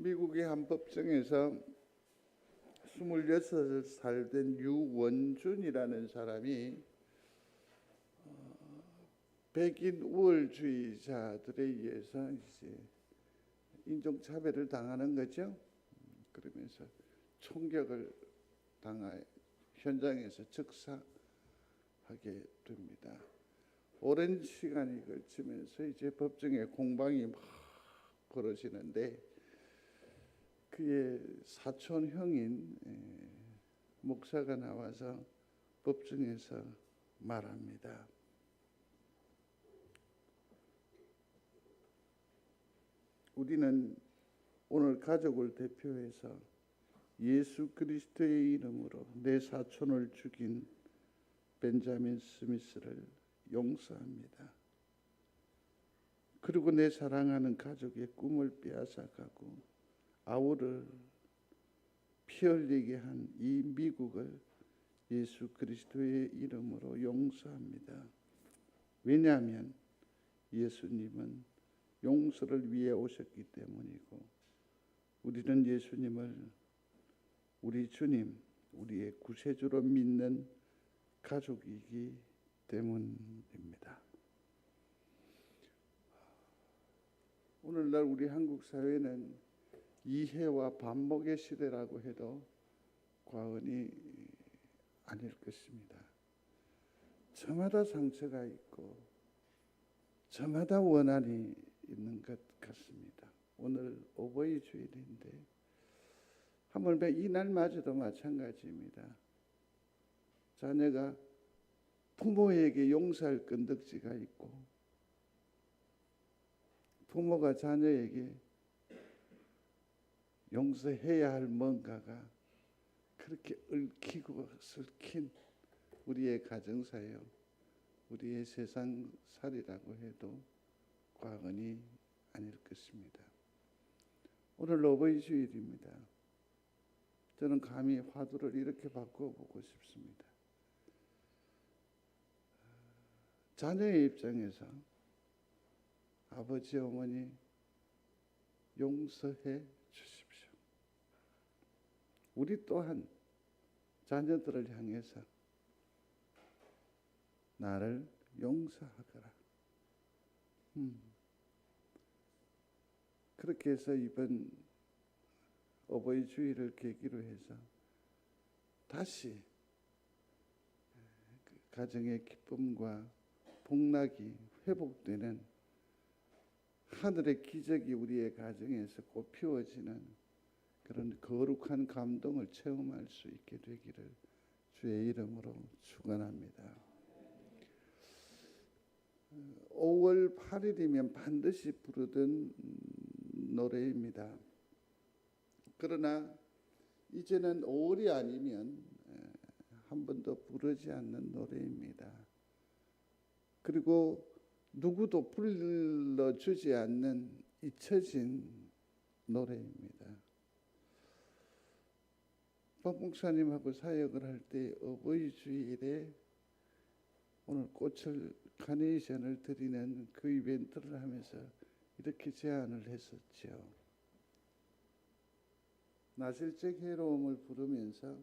미국의 한 법정에서 26살 된 유원준이라는 사람이 백인 우월주의자들에 의해서 이제 인종차별을 당하는 거죠. 그러면서 총격을 당하 현장에서 즉사하게 됩니다. 오랜 시간이 걸치면서 이제 법정에 공방이 막 벌어지는데 그의 사촌 형인 목사가 나와서 법정에서 말합니다. 우리는 오늘 가족을 대표해서 예수 그리스도의 이름으로 내 사촌을 죽인 벤자민 스미스를 용서합니다. 그리고 내 사랑하는 가족의 꿈을 빼앗아가고 아우를 피 흘리게 한 이 미국을 예수 그리스도의 이름으로 용서합니다. 왜냐하면 예수님은 용서를 위해 오셨기 때문이고 우리는 예수님을 우리 주님, 우리의 구세주로 믿는 가족이기 때문입니다. 오늘날 우리 한국 사회는 이해와 반목의 시대라고 해도 과언이 아닐 것입니다. 저마다 상처가 있고 저마다 원한이 있는 것 같습니다. 오늘 어버이 주일인데 하물며 이날마저도 마찬가지입니다. 자녀가 부모에게 용서할 건덕지가 있고 부모가 자녀에게 용서해야 할 뭔가가 그렇게 얽히고 설킨 우리의 가정사요, 우리의 세상살이라고 해도 과언이 아닐 것입니다. 오늘 어버이 주일입니다. 저는 감히 화두를 이렇게 바꿔보고 싶습니다. 자녀의 입장에서 아버지, 어머니 용서해 주십시오. 우리 또한 자녀들을 향해서 나를 용서하거라. 그렇게 해서 이번 어버이 주일을 계기로 해서 다시 그 가정의 기쁨과 복락이 회복되는 하늘의 기적이 우리의 가정에서 꽃피워지는 그런 거룩한 감동을 체험할 수 있게 되기를 주의 이름으로 축원합니다. 5월 8일이면 반드시 부르던 노래입니다. 그러나 이제는 5월이 아니면 한 번도 부르지 않는 노래입니다. 그리고 누구도 불러주지 않는 잊혀진 노래입니다. 박 목사님하고 사역을 할 때 어버이 주일에 오늘 꽃을 카네이션을 드리는 그 이벤트를 하면서 이렇게 제안을 했었죠. 나실적 해로움을 부르면서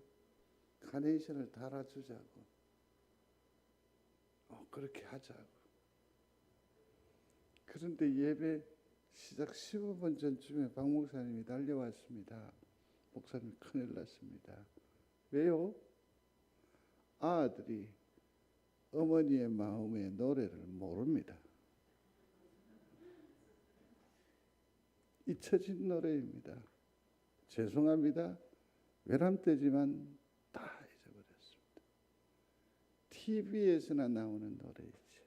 카네이션을 달아주자고. 그렇게 하자고. 그런데 예배 시작 15분 전쯤에 박 목사님이 달려왔습니다. 목사님 큰일 났습니다. 왜요? 아들이 어머니의 마음의 노래를 모릅니다. 잊혀진 노래입니다. 죄송합니다. 외람되지만 다 잊어버렸습니다. TV에서나 나오는 노래이죠.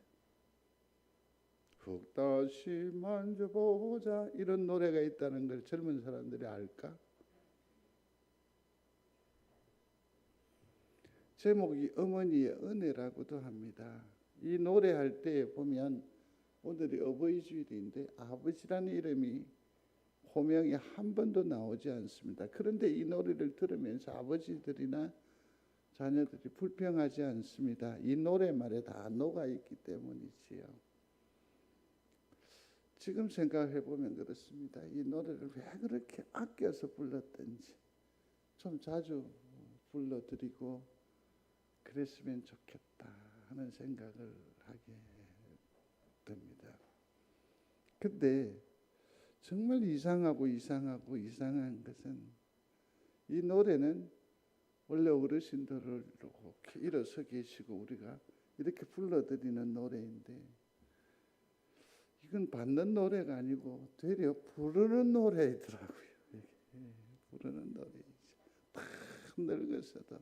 훅 다시 만져보자 이런 노래가 있다는 걸 젊은 사람들이 알까? 제목이 어머니의 은혜라고도 합니다. 이 노래할 때 보면 오늘이 어버이 주일인데 아버지라는 이름이 호명이 한 번도 나오지 않습니다. 그런데 이 노래를 들으면서 아버지들이나 자녀들이 불평하지 않습니다. 이 노래말에 다 녹아있기 때문이지요. 지금 생각해 보면 그렇습니다. 이 노래를 왜 그렇게 아껴서 불렀던지 좀 자주 불러드리고 그랬으면 좋겠다 하는 생각을 하게 됩니다. 근데 정말 이상한 것은 이 노래는 원래 어르신들을 이렇게 일어서 계시고 우리가 이렇게 불러드리는 노래인데 이건 받는 노래가 아니고 되려 부르는 노래이더라고요. 부르는 노래이죠. 다 늙어서도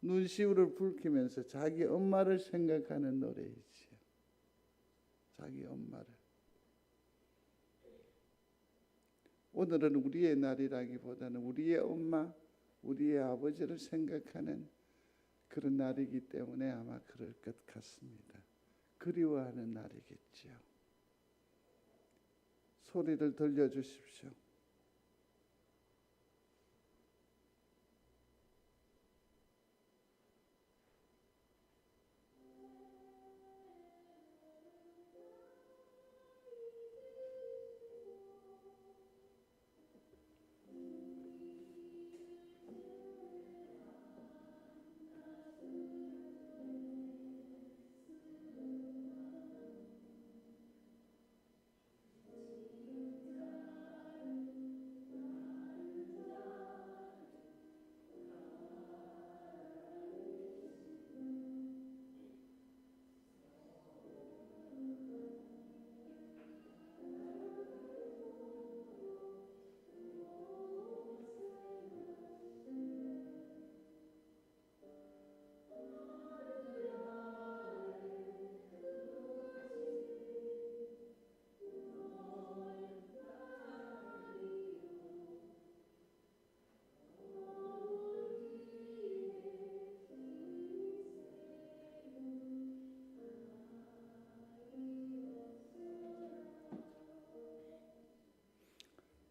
눈시울을 붉히면서 자기 엄마를 생각하는 노래이지요. 자기 엄마를. 오늘은 우리의 날이라기보다는 우리의 엄마, 우리의 아버지를 생각하는 그런 날이기 때문에 아마 그럴 것 같습니다. 그리워하는 날이겠지요. 소리를 들려주십시오.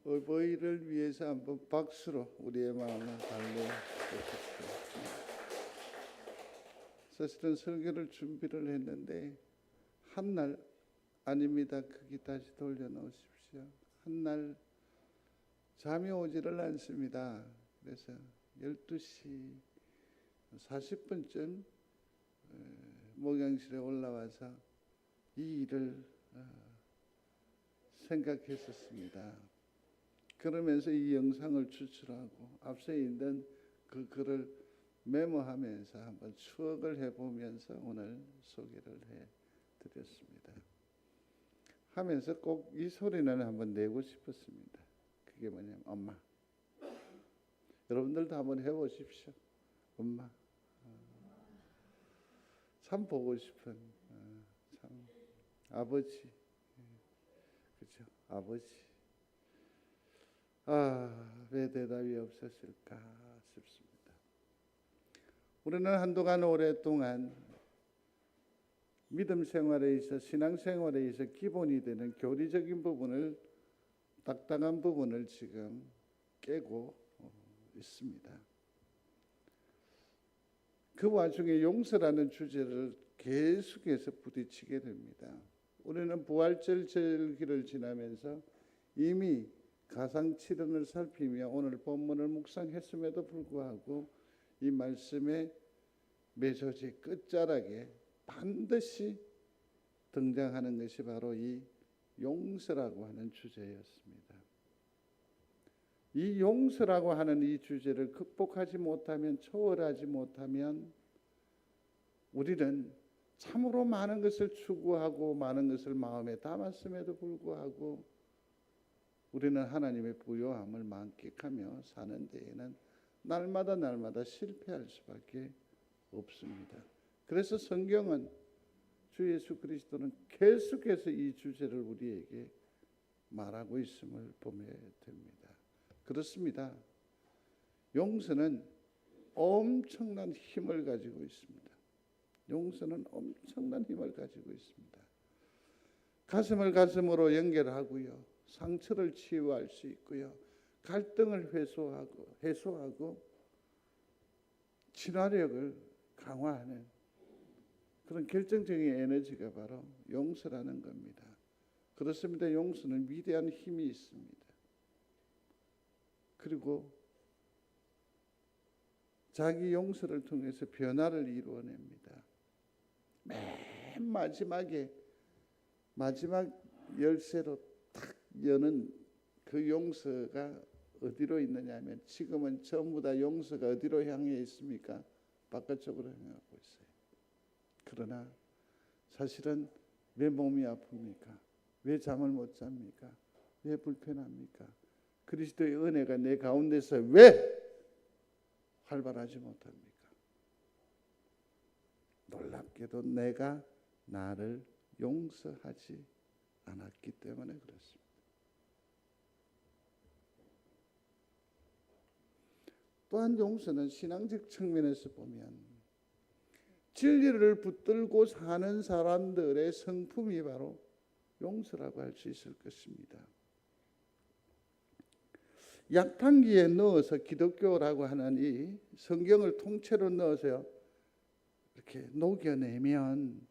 어버이를 위해서 한번 박수로 우리의 마음을 달래주십시오. 사실은 설교를 준비를 했는데 한날 아닙니다. 거기 다시 돌려놓으십시오. 한날 잠이 오지를 않습니다. 그래서 12시 40분쯤 목양실에 올라와서 이 일을 생각했었습니다. 그러면서 이 영상을 추출하고 앞서 있는 그 글을 메모하면서 한번 추억을 해보면서 오늘 소개를 해드렸습니다. 하면서 꼭 이 소리는 한번 내고 싶었습니다. 그게 뭐냐면 엄마. 여러분들도 한번 해보십시오. 엄마. 참 보고 싶은 참 아버지. 그렇죠? 아버지. 왜 대답이 없었을까 싶습니다. 우리는 한동안 오랫동안 믿음 생활에 있어 신앙 생활에 있어 기본이 되는 교리적인 부분을 딱딱한 부분을 지금 깨고 있습니다. 그 와중에 용서라는 주제를 계속해서 부딪히게 됩니다. 우리는 부활절 절기를 지나면서 이미 가상칠언을 살피며 오늘 본문을 묵상했음에도 불구하고 이 말씀의 메시지 끝자락에 반드시 등장하는 것이 바로 이 용서라고 하는 주제였습니다. 이 용서라고 하는 이 주제를 극복하지 못하면, 초월하지 못하면 우리는 참으로 많은 것을 추구하고 많은 것을 마음에 담았음에도 불구하고 우리는 하나님의 부요함을 만끽하며 사는 데에는 날마다 실패할 수밖에 없습니다. 그래서 성경은 주 예수 그리스도는 계속해서 이 주제를 우리에게 말하고 있음을 보게 됩니다. 그렇습니다. 용서는 엄청난 힘을 가지고 있습니다. 용서는 엄청난 힘을 가지고 있습니다. 가슴을 가슴으로 연결하고요. 상처를 치유할 수 있고요. 갈등을 해소하고 친화력을 강화하는 그런 결정적인 에너지가 바로 용서라는 겁니다. 그렇습니다. 용서는 위대한 힘이 있습니다. 그리고 자기 용서를 통해서 변화를 이루어냅니다. 맨 마지막 열쇠로 탁 여는 그 용서가 어디로 있느냐 하면 지금은 전부 다 용서가 어디로 향해 있습니까? 바깥쪽으로 향하고 있어요. 그러나 사실은 왜 몸이 아픕니까? 왜 잠을 못 잡니까? 왜 불편합니까? 그리스도의 은혜가 내 가운데서 왜 활발하지 못합니까? 놀랍게도 내가 나를 용서하지 않았기 때문에 그렇습니다. 또한 용서는 신앙적 측면에서 보면 진리를 붙들고 사는 사람들의 성품이 바로 용서라고 할 수 있을 것입니다. 약탕기에 넣어서 기독교라고 하는 이 성경을 통째로 넣어서 이렇게 녹여내면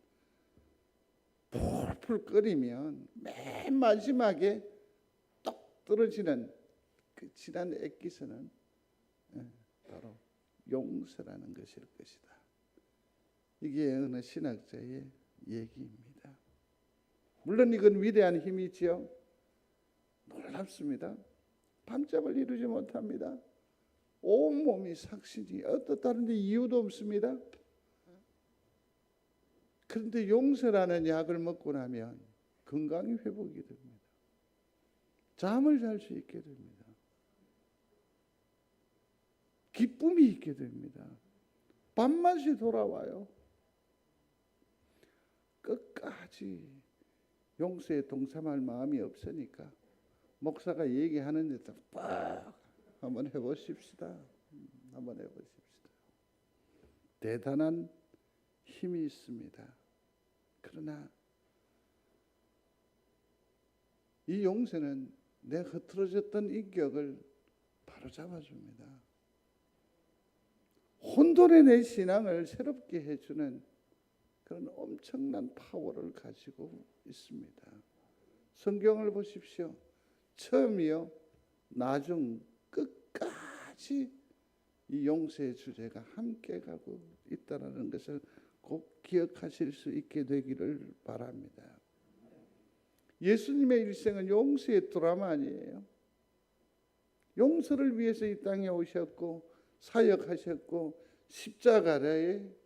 풀풀 끓이면 맨 마지막에 똑 떨어지는 그 진한 액기스는 바로 용서라는 것일 것이다. 이게 어느 신학자의 얘기입니다. 물론 이건 위대한 힘이지요. 놀랍습니다. 밤잠을 이루지 못합니다. 온몸이 삭신이 어떻다는데 이유도 없습니다. 그런데 용서라는 약을 먹고 나면 건강이 회복이 됩니다. 잠을 잘 수 있게 됩니다. 기쁨이 있게 됩니다. 밥맛이 돌아와요. 끝까지 용서에 동참할 마음이 없으니까 목사가 얘기하는 데도 빡 한번 해보십시다. 한번 해보십시다. 대단한 힘이 있습니다. 그러나 이 용서는 내 흐트러졌던 인격을 바로잡아줍니다. 혼돈의 내 신앙을 새롭게 해주는 그런 엄청난 파워를 가지고 있습니다. 성경을 보십시오. 처음이요 나중 끝까지 이 용서의 주제가 함께 가고 있다는 것을 꼭 기억하실 수 있게 되기를 바랍니다. 예수님의 일생은 용서의 드라마 아니에요. 용서를 위해서 이 땅에 오셨고 사역하셨고 십자가에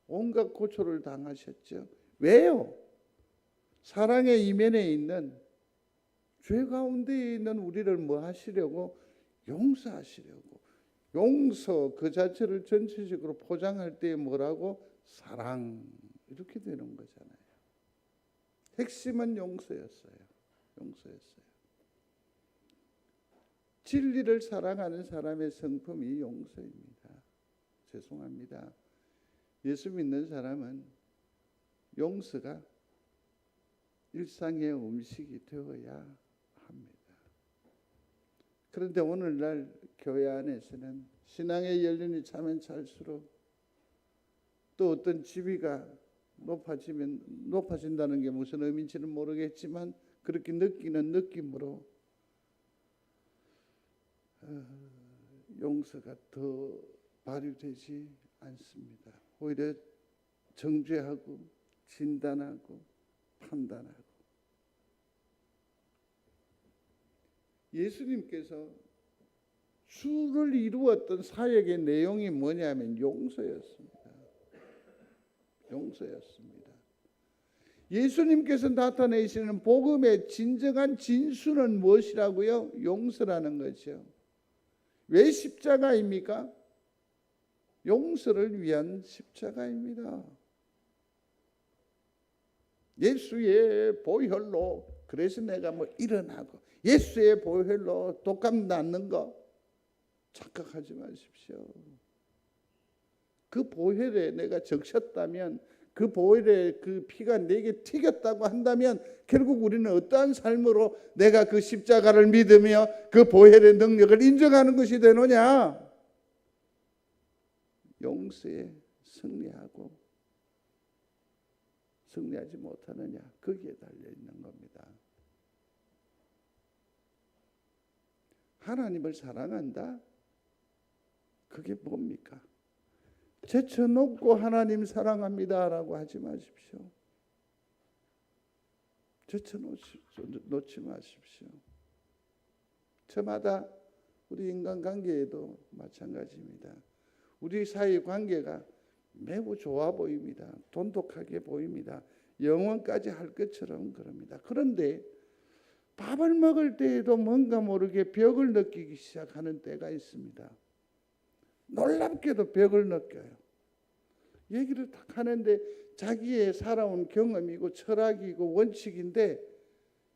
온갖 고초를 당하셨죠. 왜요? 사랑의 이면에 있는 죄 가운데 있는 우리를 뭐 하시려고? 용서하시려고. 용서 그 자체를 전체적으로 포장할 때 뭐라고? 사랑. 이렇게 되는 거잖아요. 핵심은 용서였어요. 용서였어요. 진리를 사랑하는 사람의 성품이 용서입니다. 죄송합니다. 예수 믿는 사람은 용서가 일상의 음식이 되어야 합니다. 그런데 오늘날 교회 안에서는 신앙의 연륜이 차면 찰수록 또 어떤 지위가 높아진다는 게 무슨 의미인지는 모르겠지만 그렇게 느끼는 느낌으로 용서가 더 발휘되지 않습니다. 오히려 정죄하고 진단하고 판단하고. 예수님께서 주를 이루었던 사역의 내용이 뭐냐면 용서였습니다. 용서였습니다. 예수님께서 나타내시는 복음의 진정한 진수는 무엇이라고요? 용서라는 거죠. 왜 십자가입니까? 용서를 위한 십자가입니다. 예수의 보혈로 그래서 내가 뭐 일어나고 예수의 보혈로 독감 낫는 거 착각하지 마십시오. 그 보혈에 내가 적셨다면 그 보혈에 그 피가 내게 튀겼다고 한다면 결국 우리는 어떠한 삶으로 내가 그 십자가를 믿으며 그 보혈의 능력을 인정하는 것이 되느냐? 용서에 승리하지 못하느냐? 거기에 달려 있는 겁니다. 하나님을 사랑한다? 그게 뭡니까? 제쳐놓고 하나님 사랑합니다라고 하지 마십시오. 제쳐놓지 마십시오. 저마다 우리 인간관계에도 마찬가지입니다. 우리 사이 관계가 매우 좋아 보입니다. 돈독하게 보입니다. 영원까지 할 것처럼 그럽니다. 그런데 밥을 먹을 때에도 뭔가 모르게 벽을 느끼기 시작하는 때가 있습니다. 놀랍게도 벽을 느껴요. 얘기를 딱 하는데 자기의 살아온 경험이고 철학이고 원칙인데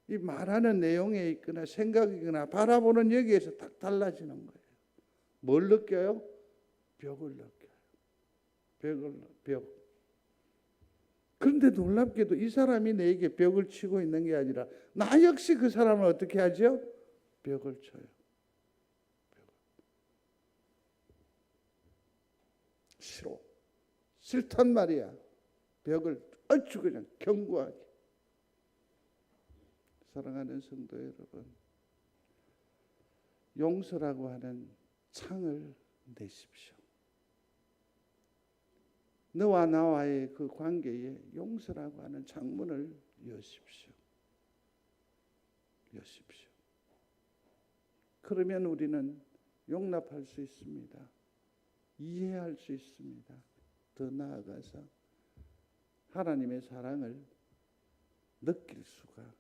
이 말하는 내용에 있거나 생각이거나 바라보는 여기에서 딱 달라지는 거예요. 뭘 느껴요? 벽을 느껴요. 벽. 그런데 놀랍게도 이 사람이 내게 벽을 치고 있는 게 아니라 나 역시 그 사람을 어떻게 하죠? 벽을 쳐요. 싫단 말이야. 벽을 얼추 그냥 견고하게. 사랑하는 성도 여러분, 용서라고 하는 창을 내십시오. 너와 나와의 그 관계에 용서라고 하는 창문을 여십시오. 그러면 우리는 용납할 수 있습니다. 이해할 수 있습니다. 더 나아가서 하나님의 사랑을 느낄 수가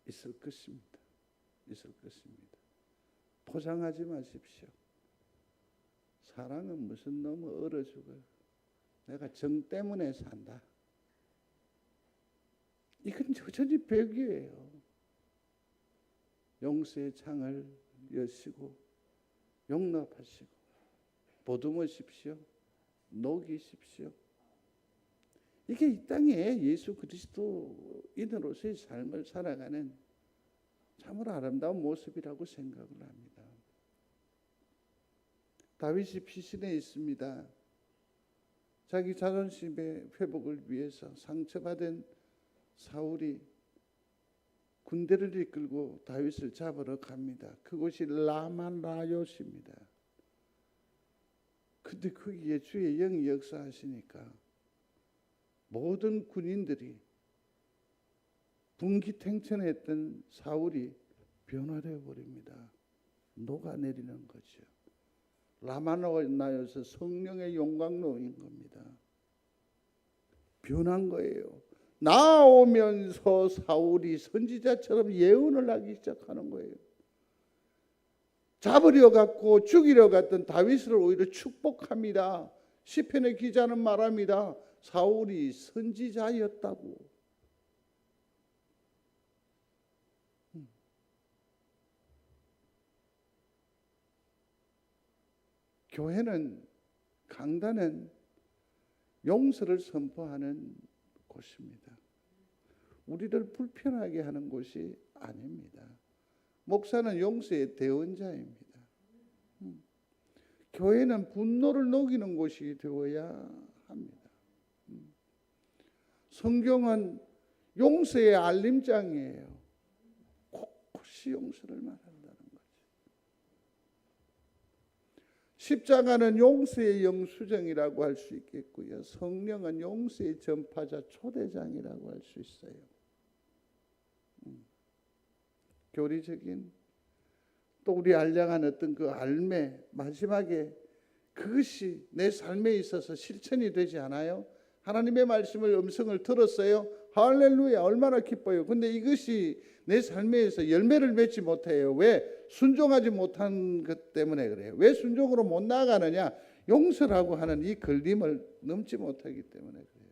있을 것입니다. 포장하지 마십시오. 사랑은 무슨 너무 얼어 죽어요. 내가 정 때문에 산다. 이건 여전히 벽이에요. 용서의 창을 여시고 용납하시고 보듬으십시오. 녹이십시오. 이게 이 땅에 예수 그리스도인으로서의 삶을 살아가는 참으로 아름다운 모습이라고 생각을 합니다. 다윗이 피신해 있습니다. 자기 자존심의 회복을 위해서 상처받은 사울이 군대를 이끌고 다윗을 잡으러 갑니다. 그곳이 라마라요시입니다. 근데 거기에 주의 영이 역사하시니까 모든 군인들이 분기탱천했던 사울이 변화되어 버립니다. 녹아내리는 거죠. 라마나여서 성령의 용광로인 겁니다. 변한 거예요. 나오면서 사울이 선지자처럼 예언을 하기 시작하는 거예요. 잡으려 갔고 죽이려 갔던 다윗을 오히려 축복합니다. 시편의 기자는 말합니다. 사울이 선지자였다고. 교회는, 강단은 용서를 선포하는 곳입니다. 우리를 불편하게 하는 곳이 아닙니다. 목사는 용서의 대언자입니다. 교회는 분노를 녹이는 곳이 되어야 합니다. 성경은 용서의 알림장이에요. 곳곳이 용서를 말한다는 거죠. 십자가는 용서의 영수증이라고 할 수 있겠고요. 성령은 용서의 전파자 초대장이라고 할 수 있어요. 교리적인 또 우리 알량한 어떤 그 알매 마지막에 그것이 내 삶에 있어서 실천이 되지 않아요? 하나님의 말씀을 음성을 들었어요. 할렐루야, 얼마나 기뻐요. 근데 이것이 내 삶에서 열매를 맺지 못해요. 왜? 순종하지 못한 것 때문에 그래요. 왜 순종으로 못 나아가느냐? 용서라고 하는 이 걸림을 넘지 못하기 때문에 그래요.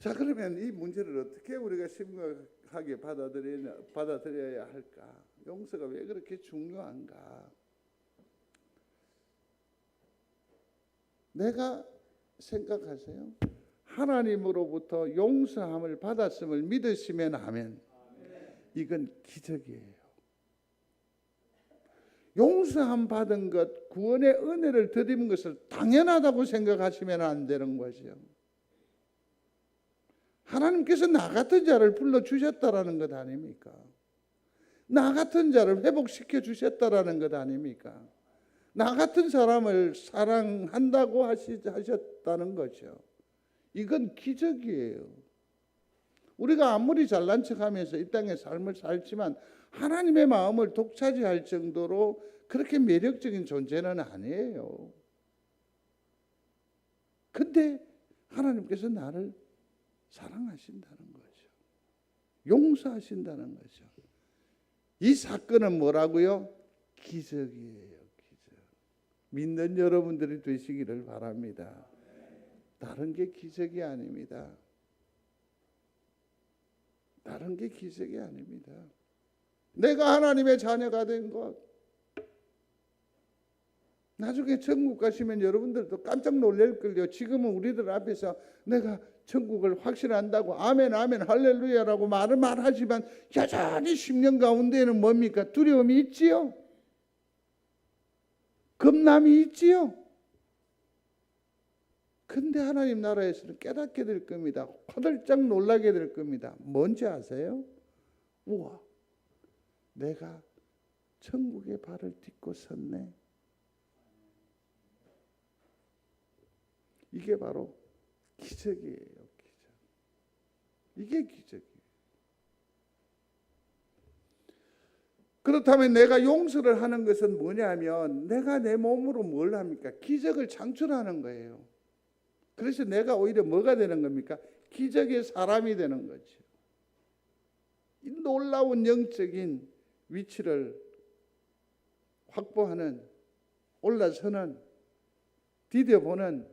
자, 그러면 이 문제를 어떻게 우리가 심각하게 받아들여야 할까? 용서가 왜 그렇게 중요한가? 내가 생각하세요. 하나님으로부터 용서함을 받았음을 믿으시면 하면 이건 기적이에요. 용서함 받은 것, 구원의 은혜를 드리는 것을 당연하다고 생각하시면 안 되는 거죠. 하나님께서 나 같은 자를 불러주셨다라는 것 아닙니까? 나 같은 자를 회복시켜 주셨다라는 것 아닙니까? 나 같은 사람을 사랑한다고 하셨다는 거죠. 이건 기적이에요. 우리가 아무리 잘난 척하면서 이 땅의 삶을 살지만 하나님의 마음을 독차지할 정도로 그렇게 매력적인 존재는 아니에요. 근데 하나님께서 나를 사랑하신다는 거죠. 용서하신다는 거죠. 이 사건은 뭐라고요? 기적이에요. 기적. 믿는 여러분들이 되시기를 바랍니다. 다른 게 기적이 아닙니다. 다른 게 기적이 아닙니다. 내가 하나님의 자녀가 된 것, 나중에 천국 가시면 여러분들도 깜짝 놀랄걸요. 지금은 우리들 앞에서 내가 천국을 확신한다고 아멘 아멘 할렐루야라고 말하지만 여전히 10년 가운데에는 뭡니까? 두려움이 있지요. 겁남이 있지요. 근데 하나님 나라에서는 깨닫게 될 겁니다. 화들짝 놀라게 될 겁니다. 뭔지 아세요? 우와, 내가 천국의 발을 딛고 섰네. 이게 바로 기적이에요. 기적. 이게 기적이에요. 그렇다면 내가 용서를 하는 것은 뭐냐면 내가 내 몸으로 뭘 합니까? 기적을 창출하는 거예요. 그래서 내가 오히려 뭐가 되는 겁니까? 기적의 사람이 되는 거죠. 이 놀라운 영적인 위치를 확보하는, 올라서는, 디뎌보는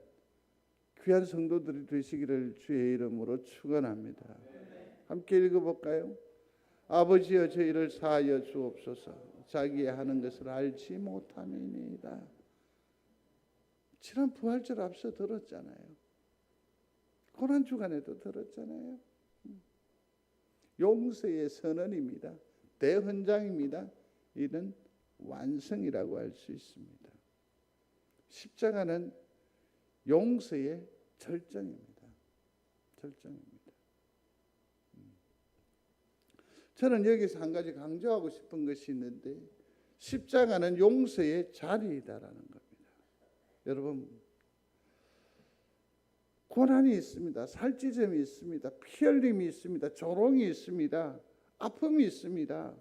귀한 성도들이 되시기를 주의 이름으로 축원합니다. 함께 읽어볼까요? 아버지여 저희를 사하여 주옵소서. 자기의 하는 것을 알지 못함이니이다. 지난 부활절 앞서 들었잖아요. 고난주간에도 들었잖아요. 용서의 선언입니다. 대헌장입니다. 이는 완성이라고 할 수 있습니다. 십자가는 용서의 절정입니다. 절정입니다. 저는 여기서 한 가지 강조하고 싶은 것이 있는데 십자가는 용서의 자리이다라는 겁니다. 여러분, 고난이 있습니다. 살찌점이 있습니다. 피 흘림이 있습니다. 조롱이 있습니다. 아픔이 있습니다.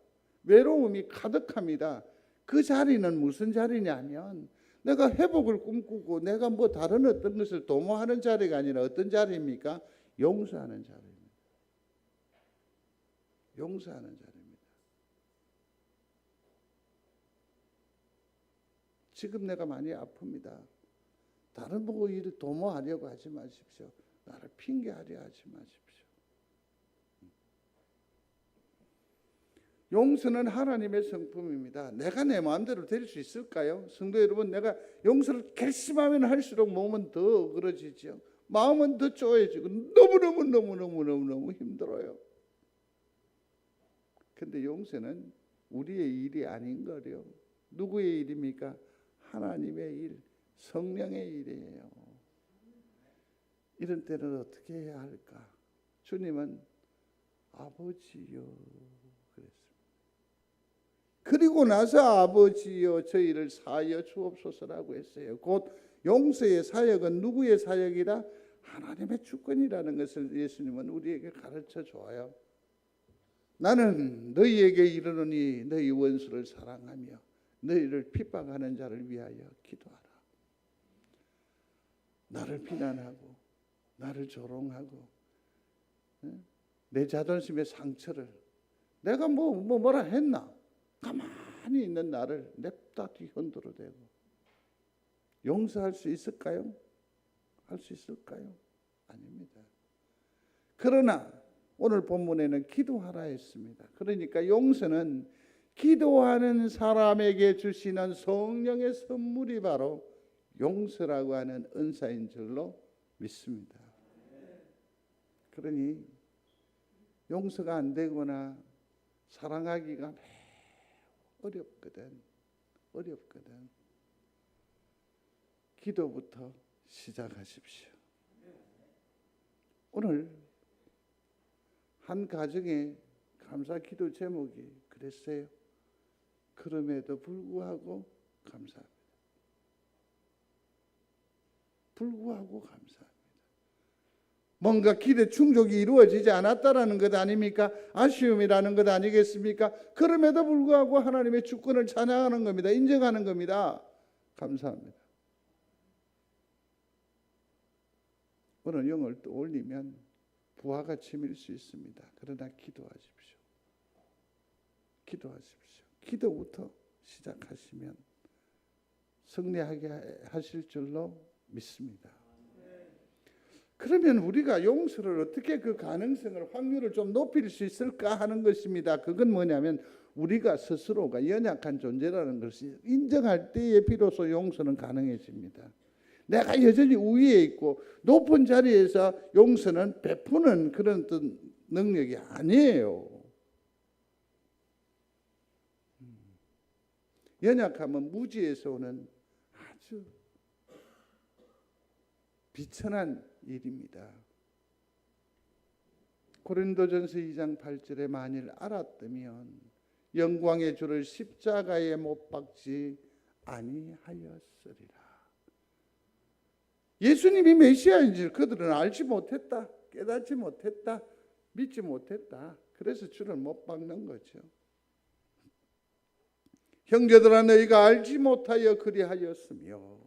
외로움이 가득합니다. 그 자리는 무슨 자리냐면 내가 회복을 꿈꾸고 내가 뭐 다른 어떤 것을 도모하는 자리가 아니라 어떤 자리입니까? 용서하는 자리입니다. 용서하는 자리입니다. 지금 내가 많이 아픕니다. 다른 보고 일을 도모하려고 하지 마십시오. 나를 핑계하려 하지 마십시오. 용서는 하나님의 성품입니다. 내가 내 마음대로 될 수 있을까요? 성도 여러분, 내가 용서를 결심하면 할수록 몸은 더 어그러지죠. 마음은 더 쪼여지고 너무 힘들어요. 근데 용서는 우리의 일이 아닌 거요. 누구의 일입니까? 하나님의 일, 성령의 일이에요. 이런 때는 어떻게 해야 할까? 주님은 아버지요 그랬습니다. 그리고 나서 아버지여 저희를 사하여 주옵소서라고 했어요. 곧 용서의 사역은 누구의 사역이라? 하나님의 주권이라는 것을 예수님은 우리에게 가르쳐 줘요. 나는 너희에게 이르노니 너희 원수를 사랑하며 너희를 핍박하는 자를 위하여 기도하라. 나를 비난하고 나를 조롱하고 내 자존심의 상처를 내가 뭐라 했나? 가만히 있는 나를 냅다 뒤흔들어 대고 용서할 수 있을까요? 할 수 있을까요? 아닙니다. 그러나 오늘 본문에는 기도하라 했습니다. 그러니까 용서는 기도하는 사람에게 주시는 성령의 선물이 바로 용서라고 하는 은사인 줄로 믿습니다. 그러니 용서가 안 되거나 사랑하기가 어렵거든. 기도부터 시작하십시오. 오늘 한 가정의 감사 기도 제목이 그랬어요. 그럼에도 불구하고 감사합니다. 불구하고 감사합니다. 뭔가 기대 충족이 이루어지지 않았다라는 것 아닙니까? 아쉬움이라는 것 아니겠습니까? 그럼에도 불구하고 하나님의 주권을 찬양하는 겁니다. 인정하는 겁니다. 감사합니다. 어느 영을 또 올리면 부하가 치밀 수 있습니다. 그러나 기도하십시오. 기도하십시오. 기도부터 시작하시면 승리하게 하실 줄로 믿습니다. 그러면 우리가 용서를 어떻게 그 가능성을 확률을 좀 높일 수 있을까 하는 것입니다. 그건 뭐냐면 우리가 스스로가 연약한 존재라는 것을 인정할 때에 비로소 용서는 가능해집니다. 내가 여전히 우위에 있고 높은 자리에서 용서는 베푸는 그런 능력이 아니에요. 연약함은 무지에서 오는 아주 비천한 일입니다. 고린도전서 2장 8절에 만일 알았다면 영광의 주를 십자가에 못 박지 아니하였으리라. 예수님이 메시아인지 그들은 알지 못했다, 깨닫지 못했다, 믿지 못했다. 그래서 주를 못 박는 거죠. 형제들아 너희가 알지 못하여 그리하였으며,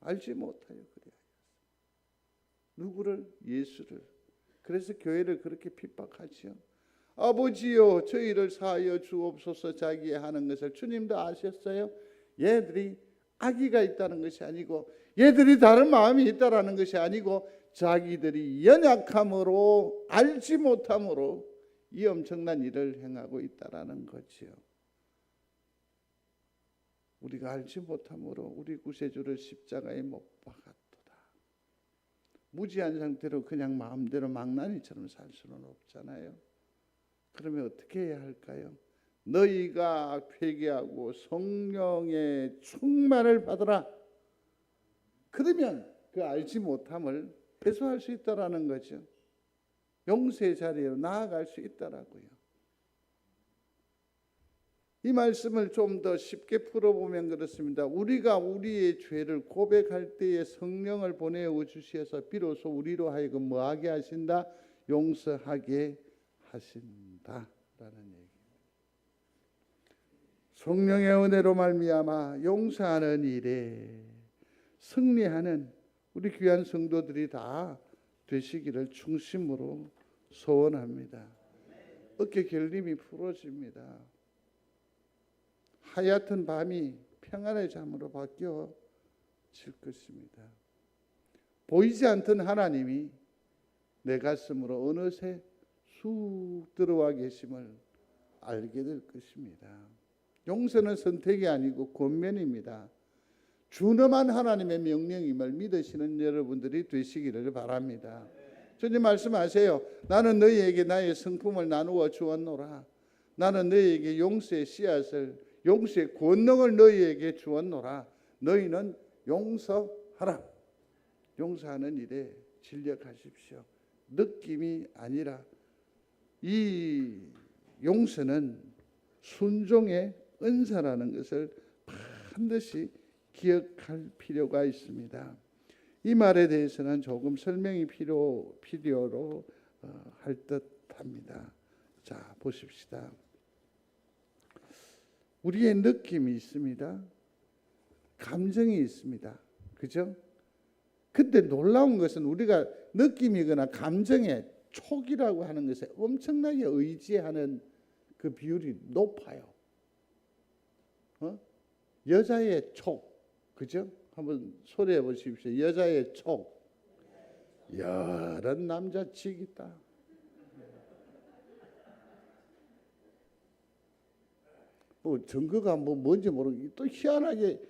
알지 못하여 그리하였으며, 누구를? 예수를. 그래서 교회를 그렇게 핍박하지요. 아버지여 저희를 사하여 주옵소서. 자기의 하는 것을 주님도 아셨어요. 얘들이 악의가 있다는 것이 아니고, 얘들이 다른 마음이 있다라는 것이 아니고, 자기들이 연약함으로 알지 못함으로 이 엄청난 일을 행하고 있다라는 거지요. 우리가 알지 못함으로 우리 구세주를 십자가에 못 박았도다. 무지한 상태로 그냥 마음대로 망나니처럼 살 수는 없잖아요. 그러면 어떻게 해야 할까요? 너희가 회개하고 성령의 충만을 받으라. 그러면 그 알지 못함을 해소할 수 있다라는 거죠. 용서의 자리로 나아갈 수 있다라고요. 이 말씀을 좀 더 쉽게 풀어보면 그렇습니다. 우리가 우리의 죄를 고백할 때에 성령을 보내어 주셔서 비로소 우리로 하여금 뭐하게 하신다? 용서하게 하신다라는 얘기입니다. 성령의 은혜로 말미암아 용서하는 일에 승리하는 우리 귀한 성도들이 다 되시기를 중심으로 소원합니다. 어깨 결림이 풀어집니다. 하얗던 밤이 평안의 잠으로 바뀌어질 것입니다. 보이지 않던 하나님이 내 가슴으로 어느새 쑥 들어와 계심을 알게 될 것입니다. 용서는 선택이 아니고 권면입니다. 준엄한 하나님의 명령임을 믿으시는 여러분들이 되시기를 바랍니다. 주님 말씀하세요. 나는 너희에게 나의 성품을 나누어 주었노라. 나는 너희에게 용서의 씨앗을, 용서의 권능을 너희에게 주었노라. 너희는 용서하라. 용서하는 일에 진력하십시오. 느낌이 아니라 이 용서는 순종의 은사라는 것을 반드시 기억할 필요가 있습니다. 이 말에 대해서는 조금 설명이 필요로 할 듯합니다. 자, 보십시다. 우리의 느낌이 있습니다. 감정이 있습니다. 그죠? 근데 놀라운 것은 우리가 느낌이거나 감정의 촉이라고 하는 것에 엄청나게 의지하는 그 비율이 높아요. 여자의 촉, 그죠? 한번 소리해 보십시오. 여자의 촉. 여런 남자 치기다. 뭐 증거가 뭔지 모르겠고 또 희한하게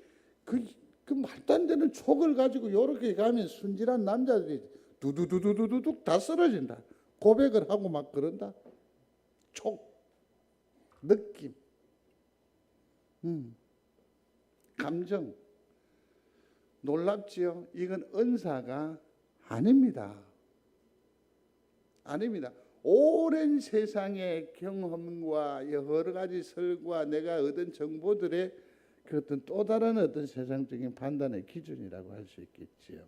그 말도 안 되는 촉을 가지고 이렇게 가면 순진한 남자들이 두두두두두둑 다 쓰러진다. 고백을 하고 막 그런다. 촉, 느낌, 감정. 놀랍지요? 이건 은사가 아닙니다. 아닙니다. 오랜 세상의 경험과 여러 가지 설과 내가 얻은 정보들의 그 어떤 또 다른 어떤 세상적인 판단의 기준이라고 할 수 있겠지요.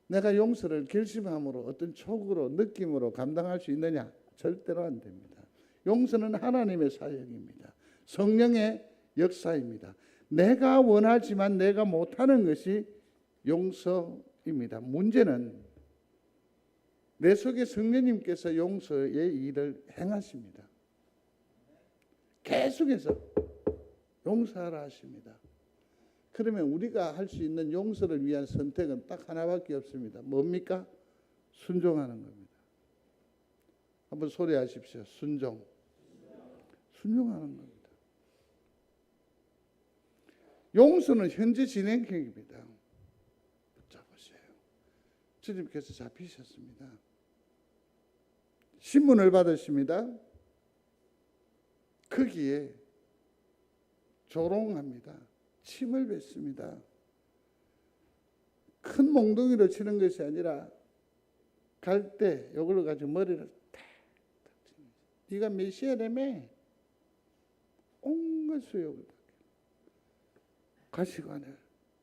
내가 용서를 결심함으로 어떤 촉으로 느낌으로 감당할 수 있느냐? 절대로 안 됩니다. 용서는 하나님의 사역입니다. 성령의 역사입니다. 내가 원하지만 내가 못하는 것이 용서입니다. 문제는 내 속에 성령님께서 용서의 일을 행하십니다. 계속해서 용서하라 하십니다. 그러면 우리가 할 수 있는 용서를 위한 선택은 딱 하나밖에 없습니다. 뭡니까? 순종하는 겁니다. 한번 소리하십시오. 순종. 순종하는 겁니다. 용서는 현재 진행형입니다. 붙잡으세요. 주님께서 잡히셨습니다. 신문을 받으십니다. 거기에 조롱합니다. 침을 뱉습니다. 큰 몽둥이로 치는 것이 아니라 갈대 이걸로 가지고 머리를 탁 치는 거죠. 네가 메시아라며? 온갖 수욕을 받게 가시관을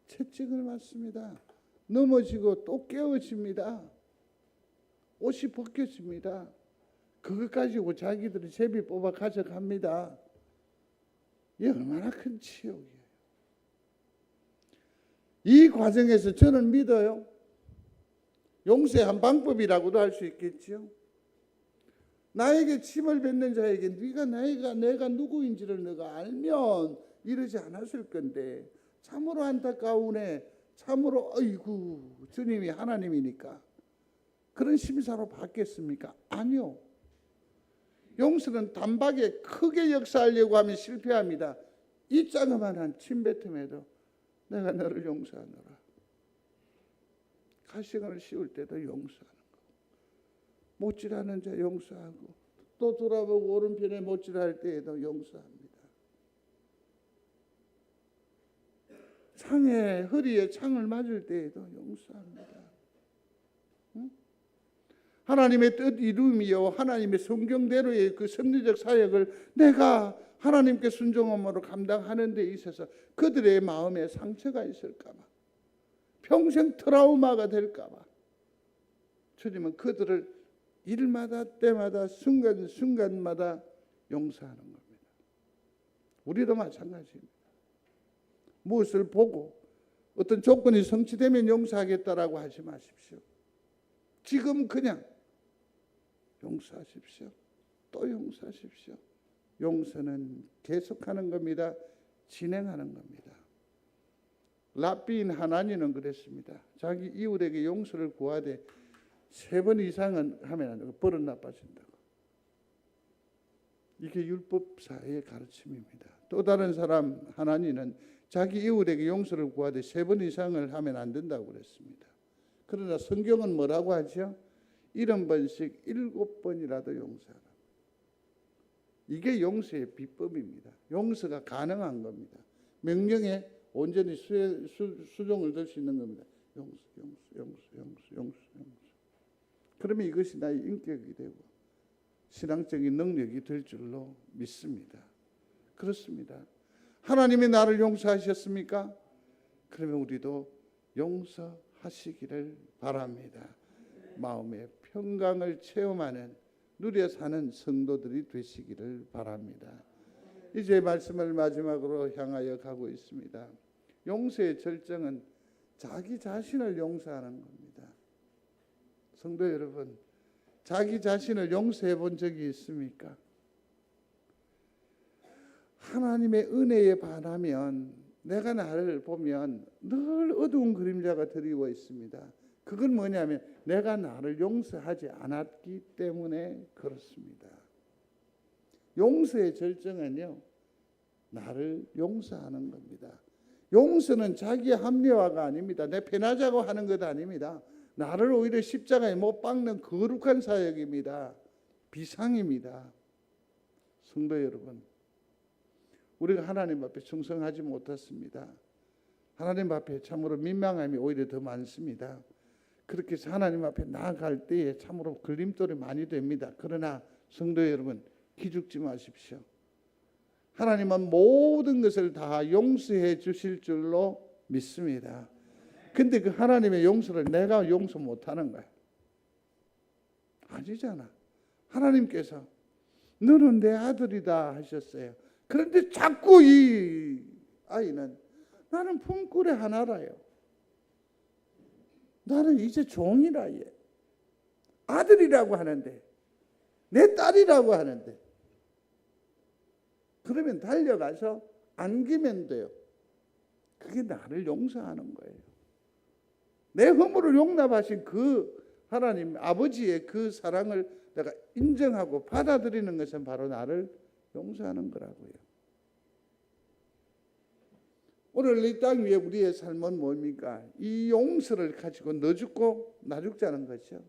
채찍을 맞습니다. 넘어지고 또 깨어집니다. 옷이 벗겨집니다. 그것 가지고 자기들이 제비 뽑아 가져갑니다. 이게 얼마나 큰 치욕이에요. 이 과정에서 저는 믿어요. 용서의 한 방법이라고도 할 수 있겠지요. 나에게 침을 뱉는 자에게 네가 내가 누구인지를 너가 알면 이러지 않았을 건데 참으로 안타까우네. 참으로 어이구 주님이 하나님이니까 그런 심사로 받겠습니까? 아니요. 용서는 단박에 크게 역사하려고 하면 실패합니다. 이 자그마한 침뱉음에도 내가 너를 용서하노라. 가시관을 씌울 때도 용서하는 거. 못질하는 자 용서하고 또 돌아보고 오른편에 못질할 때에도 용서합니다. 창에 허리에 창을 맞을 때에도 용서합니다. 응? 하나님의 뜻 이루미요 하나님의 성경대로의 그 섭리적 사역을 내가 하나님께 순종함으로 감당하는 데 있어서 그들의 마음에 상처가 있을까 봐 평생 트라우마가 될까 봐 주님은 그들을 일마다 때마다 순간순간마다 용서하는 겁니다. 우리도 마찬가지입니다. 무엇을 보고 어떤 조건이 성취되면 용서하겠다라고 하지 마십시오. 지금 그냥 용서하십시오. 또 용서하십시오. 용서는 계속하는 겁니다. 진행하는 겁니다. 랍비인 하나니는 그랬습니다. 자기 이웃에게 용서를 구하되 3번 이상은 하면 안 되고 벌은 나빠진다고. 이게 율법사의 가르침입니다. 또 다른 사람 하나니는 자기 이웃에게 용서를 구하되 3번 이상을 하면 안 된다고 그랬습니다. 그러나 성경은 뭐라고 하죠? 70번씩 7번이라도 용서하라. 이게 용서의 비법입니다. 용서가 가능한 겁니다. 명령에 온전히 수종을 들 수 있는 겁니다. 용서. 그러면 이것이 나의 인격이 되고 신앙적인 능력이 될 줄로 믿습니다. 그렇습니다. 하나님이 나를 용서하셨습니까? 그러면 우리도 용서하시기를 바랍니다. 마음의 평강을 체험하는 누려 사는 성도들이 되시기를 바랍니다. 이제 말씀을 마지막으로 향하여 가고 있습니다. 용서의 절정은 자기 자신을 용서하는 겁니다. 성도 여러분, 자기 자신을 용서해 본 적이 있습니까? 하나님의 은혜에 반하면 내가 나를 보면 늘 어두운 그림자가 드리워 있습니다. 그건 뭐냐면 내가 나를 용서하지 않았기 때문에 그렇습니다. 용서의 절정은요, 나를 용서하는 겁니다. 용서는 자기의 합리화가 아닙니다. 내 편하자고 하는 것 아닙니다. 나를 오히려 십자가에 못 박는 거룩한 사역입니다. 비상입니다. 성도 여러분, 우리가 하나님 앞에 충성하지 못했습니다. 하나님 앞에 참으로 민망함이 오히려 더 많습니다. 그렇게 해서 하나님 앞에 나아갈 때에 참으로 걸림돌이 많이 됩니다. 그러나 성도 여러분, 기죽지 마십시오. 하나님은 모든 것을 다 용서해 주실 줄로 믿습니다. 근데 그 하나님의 용서를 내가 용서 못하는 거야. 아니잖아. 하나님께서 너는 내 아들이다 하셨어요. 그런데 자꾸 이 아이는 나는 품꾼의 하나라요. 나는 이제 종이라 얘. 아들이라고 하는데, 내 딸이라고 하는데, 그러면 달려가서 안기면 돼요. 그게 나를 용서하는 거예요. 내 허물을 용납하신 그 하나님 아버지의 그 사랑을 내가 인정하고 받아들이는 것은 바로 나를 용서하는 거라고요. 오늘 이 땅 위에 우리의 삶은 뭡니까? 이 용서를 가지고 너 죽고 나 죽자는 거죠.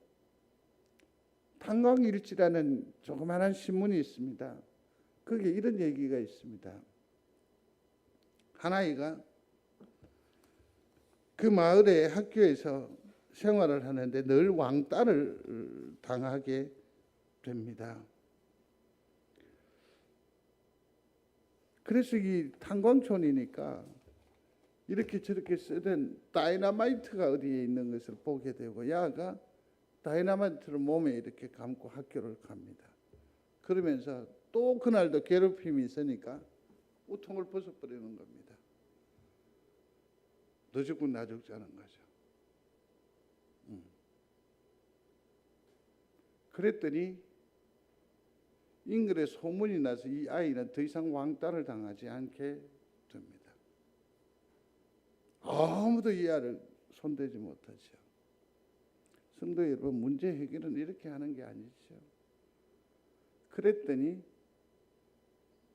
탄광일지라는 조그마한 신문이 있습니다. 거기에 이런 얘기가 있습니다. 한 아이가 그 마을의 학교에서 생활을 하는데 늘 왕따를 당하게 됩니다. 그래서 이 탄광촌이니까 이렇게 저렇게 쓰던 다이너마이트가 어디에 있는 것을 보게 되고 야가 다이너마이트를 몸에 이렇게 감고 학교를 갑니다. 그러면서 또 그날도 괴롭힘이 있으니까 우통을 벗어버리는 겁니다. 너 죽고 나 죽자는 거죠. 그랬더니 인글에 소문이 나서 이 아이는 더 이상 왕따를 당하지 않게 됩니다. 아무도 이 아이를 손대지 못하죠. 성도 여러분, 문제 해결은 이렇게 하는 게 아니죠. 그랬더니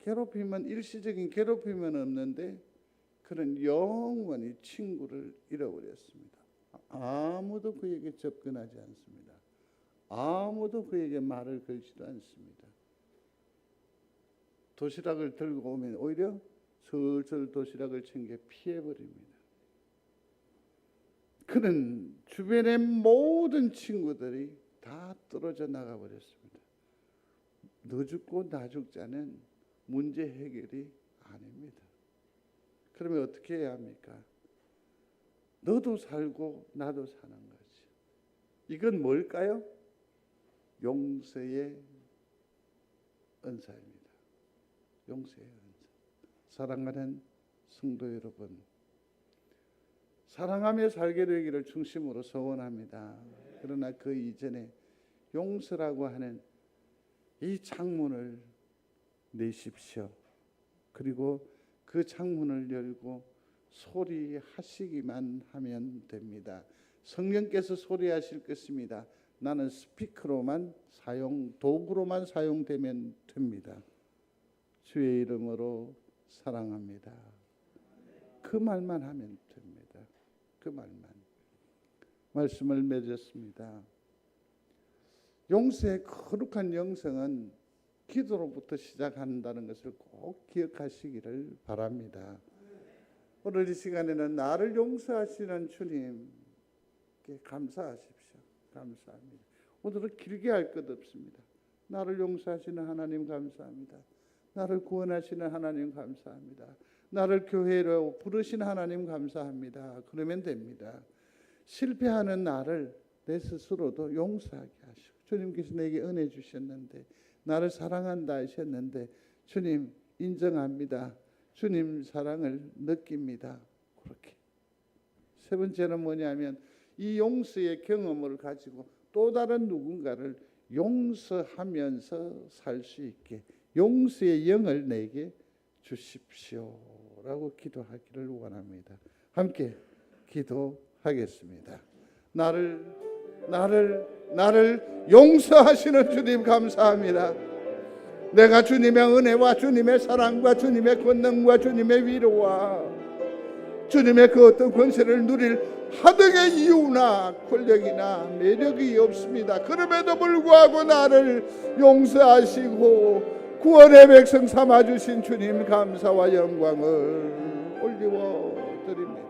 괴롭힘은 일시적인 괴롭힘은 없는데 그는 영원히 친구를 잃어버렸습니다. 아무도 그에게 접근하지 않습니다. 아무도 그에게 말을 걸지도 않습니다. 도시락을 들고 오면 오히려 슬슬 도시락을 챙겨 피해버립니다. 그는 주변의 모든 친구들이 다 떨어져 나가버렸습니다. 너 죽고 나 죽자는 문제 해결이 아닙니다. 그러면 어떻게 해야 합니까? 너도 살고 나도 사는 거지. 이건 뭘까요? 용서의 은사입니다. 용서의 은사. 사랑하는 성도 여러분, 사랑하며 살게 되기를 중심으로 소원합니다. 그러나 그 이전에 용서라고 하는 이 창문을 내십시오. 그리고 그 창문을 열고 소리하시기만 하면 됩니다. 성령께서 소리하실 것입니다. 나는 스피커로만 도구로만 사용되면 됩니다. 주의 이름으로 사랑합니다. 그 말만 하면 됩니다. 그 말만. 말씀을 맺었습니다. 용서의 거룩한 영성은 기도로부터 시작한다는 것을 꼭 기억하시기를 바랍니다. 오늘 이 시간에는 나를 용서하시는 주님께 감사하십시오. 감사합니다. 오늘은 길게 할 것 없습니다. 나를 용서하시는 하나님 감사합니다. 나를 구원하시는 하나님 감사합니다. 나를 교회로 부르신 하나님 감사합니다. 그러면 됩니다. 실패하는 나를 내 스스로도 용서하게 하시고, 주님께서 내게 은혜 주셨는데, 나를 사랑한다 하셨는데, 주님 인정합니다. 주님 사랑을 느낍니다. 그렇게. 세 번째는 뭐냐면 이 용서의 경험을 가지고 또 다른 누군가를 용서하면서 살 수 있게 용서의 영을 내게 주십시오라고 기도하기를 원합니다. 함께 기도하겠습니다. 나를 용서하시는 주님 감사합니다. 내가 주님의 은혜와 주님의 사랑과 주님의 권능과 주님의 위로와 주님의 그 어떤 권세를 누릴 하등의 이유나 권력이나 매력이 없습니다. 그럼에도 불구하고 나를 용서하시고 구원의 백성 삼아주신 주님 감사와 영광을 올리워 드립니다.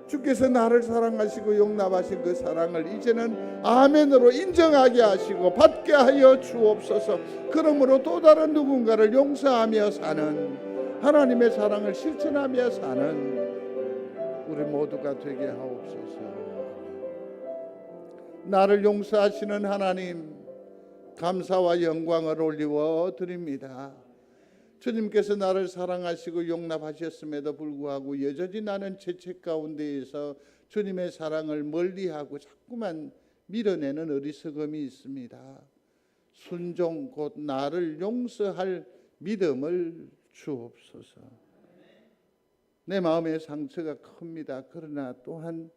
주께서 나를 사랑하시고 용납하신 그 사랑을 이제는 아멘으로 인정하게 하시고 받게 하여 주옵소서. 그러므로 또 다른 누군가를 용서하며 사는, 하나님의 사랑을 실천하며 사는 우리 모두가 되게 하옵소서. 나를 용서하시는 하나님, 감사와 영광을 올리워 드립니다. 주님께서 나를 사랑하시고 용납하셨음에도 불구하고 여전히 나는 죄책 가운데에서 주님의 사랑을 멀리하고 자꾸만 밀어내는 어리석음이 있습니다. 순종 곧 나를 용서할 믿음을 주옵소서. 내 마음의 상처가 큽니다. 그러나 또한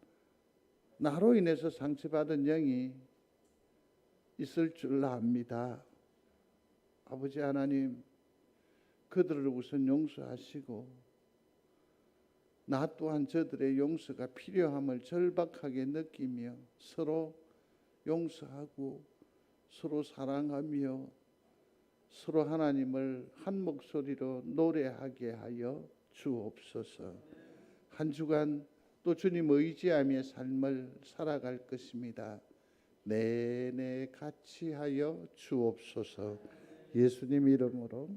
나로 인해서 상처받은 영이 있을 줄 압니다. 아버지 하나님, 그들을 우선 용서하시고 나 또한 저들의 용서가 필요함을 절박하게 느끼며 서로 용서하고 서로 사랑하며 서로 하나님을 한 목소리로 노래하게 하여 주옵소서. 한 주간 또 주님 의지하며 삶을 살아갈 것입니다. 내내 같이 하여 주옵소서. 예수님 이름으로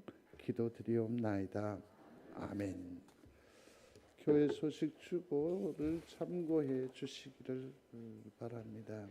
기도드리옵나이다. 아멘. 교회 소식 주보를 참고해 주시기를 바랍니다.